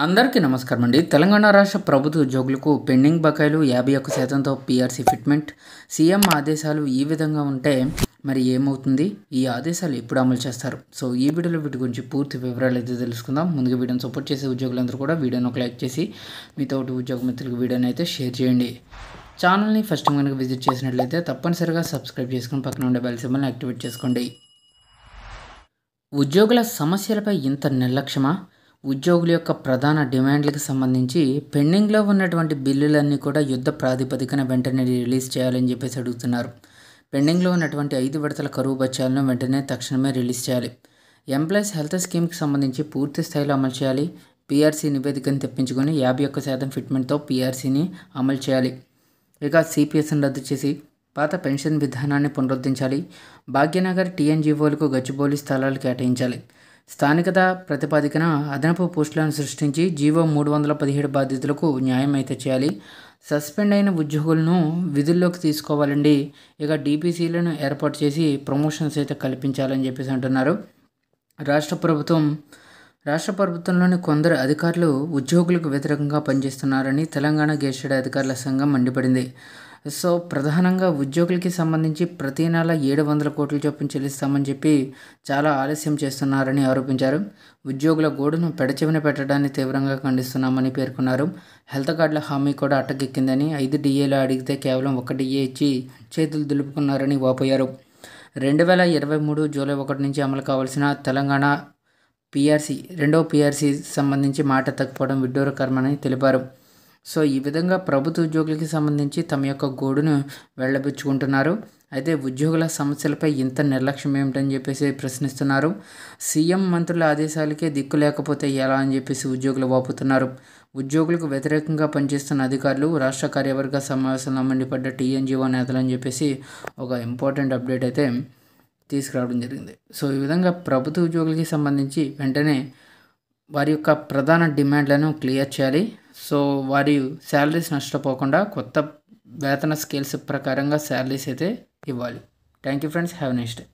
అందరికీ నమస్కారం అండి. తెలంగాణ రాష్ట్ర ప్రభుత్వ ఉద్యోగులకు పెండింగ్ బకాయిలు 51%తో పీఆర్సీ ఫిట్మెంట్. సీఎం ఆదేశాలు ఈ విధంగా ఉంటే మరి ఏమవుతుంది? ఈ ఆదేశాలు ఎప్పుడు అమలు చేస్తారు? సో ఈ వీడియోలో వీటి గురించి పూర్తి వివరాలు అయితే తెలుసుకుందాం. ముందుగా వీడియోని సపోర్ట్ చేసే ఉద్యోగులందరూ కూడా వీడియోని ఒక లైక్ చేసి మీతోటి ఉద్యోగ మిత్రులకు వీడియోని అయితే షేర్ చేయండి. ఛానల్ని ఫస్ట్ టైం కనుక విజిట్ చేసినట్లయితే తప్పనిసరిగా సబ్స్క్రైబ్ చేసుకుని పక్కన ఉండే బెల్ సింబల్ని యాక్టివేట్ చేసుకోండి. ఉద్యోగుల సమస్యలపై ఇంత నిర్లక్ష్యమా? ఉద్యోగుల యొక్క ప్రధాన డిమాండ్లకు సంబంధించి పెండింగ్లో ఉన్నటువంటి బిల్లులన్నీ కూడా యుద్ధ ప్రాతిపదికన వెంటనే రిలీజ్ చేయాలని చెప్పేసి అడుగుతున్నారు. పెండింగ్లో ఉన్నటువంటి 5 విడతల కరువు బత్యాలను వెంటనే తక్షణమే రిలీజ్ చేయాలి. ఎంప్లాయీస్ హెల్త్ స్కీమ్కి సంబంధించి పూర్తి స్థాయిలో అమలు చేయాలి. పీఆర్సీ నివేదికను తెప్పించుకొని 51% ఫిట్మెంట్తో పీఆర్సీని అమలు చేయాలి. ఇక సిపిఎస్ని రద్దు చేసి పాత పెన్షన్ విధానాన్ని పునరుద్ధరించాలి. భాగ్యనగర్ టీఎన్జీఓలకు గచ్చిబౌలి స్థలాలు కేటాయించాలి. స్థానికత ప్రతిపాదికన అదనపు పోస్టులను సృష్టించి జీవో 317 బాధితులకు న్యాయం అయితే చేయాలి. సస్పెండ్ అయిన ఉద్యోగులను విధుల్లోకి తీసుకోవాలండి. ఇక డీపీసీలను ఏర్పాటు చేసి ప్రమోషన్స్ అయితే కల్పించాలని చెప్పేసి అంటున్నారు. రాష్ట్ర ప్రభుత్వంలోని కొందరు అధికారులు ఉద్యోగులకు వ్యతిరేకంగా పనిచేస్తున్నారని తెలంగాణ గెజిటెడ్ అధికారుల సంఘం మండిపడింది. సో ప్రధానంగా ఉద్యోగులకి సంబంధించి ప్రతి నెల 700 కోట్ల చొప్పున చెల్లిస్తామని చెప్పి చాలా ఆలస్యం చేస్తున్నారని ఆరోపించారు. ఉద్యోగుల గోడును పెడచెవిన పెట్టడాన్ని తీవ్రంగా ఖండిస్తున్నామని పేర్కొన్నారు. హెల్త్ కార్డుల హామీ కూడా అట్టకెక్కిందని 5 డిఏలు అడిగితే కేవలం 1 డిఏ ఇచ్చి చేతులు దులుపుకున్నారని వాపోయారు. 2023 జూలై 1 నుంచి అమలు కావాల్సిన తెలంగాణ పీఆర్సీ రెండవ పీఆర్సీ సంబంధించి మాట తగ్గిపోవడం విడ్డూరకరమని తెలిపారు. సో ఈ విధంగా ప్రభుత్వ ఉద్యోగులకి సంబంధించి తమ యొక్క గోడును వెళ్ళబుచ్చుకుంటున్నారు. అయితే ఉద్యోగుల సమస్యలపై ఇంత నిర్లక్ష్యం ఏమిటని చెప్పేసి ప్రశ్నిస్తున్నారు. సీఎం మంత్రుల ఆదేశాలకే దిక్కు లేకపోతే ఎలా అని చెప్పేసి ఉద్యోగులు వాపుతున్నారు. ఉద్యోగులకు వ్యతిరేకంగా పనిచేస్తున్న అధికారులు రాష్ట్ర కార్యవర్గ సమావేశంలో మండిపడ్డ టీఎన్జీఓ నేతలు అని చెప్పేసి ఒక ఇంపార్టెంట్ అప్డేట్ అయితే తీసుకురావడం జరిగింది. సో ఈ విధంగా ప్రభుత్వ ఉద్యోగులకి సంబంధించి వెంటనే వారి యొక్క ప్రధాన డిమాండ్లను క్లియర్ చేయాలి. సో వారి శాలరీస్ నష్టపోకుండా కొత్త వేతన స్కేల్స్ ప్రకారంగా శాలరీస్ అయితే ఇవ్వాలి. Thank you friends, have a nice day.